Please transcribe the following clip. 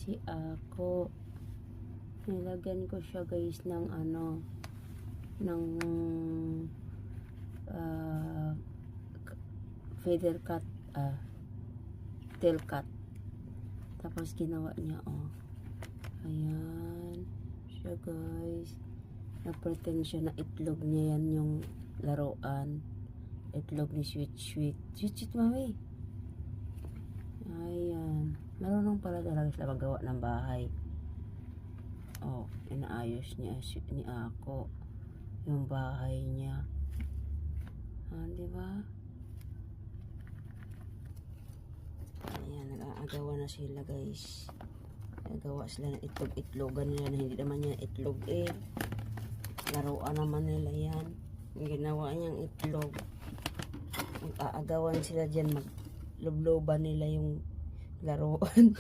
si Ako. Nilagyan ko siya guys ng ng feather cut, tail cut. Tapos ginawa niya, ayan siya guys. Nag-pretend siya na itlog niya yan yung laruan. Itlog ni Sweet Mami. Ayan. Marunong pala talaga sila magawa ng bahay. Inaayos niya ni Ako yung bahay niya. Diba? Ayan, nag-aagawa na sila guys. Nagawa sila ng itlog-itlogan nila na hindi naman yan itlog laruan naman nila yan. Yung ginawa niyang itlog. Mag-aagawan sila dyan, maglubloban nila yung laruan.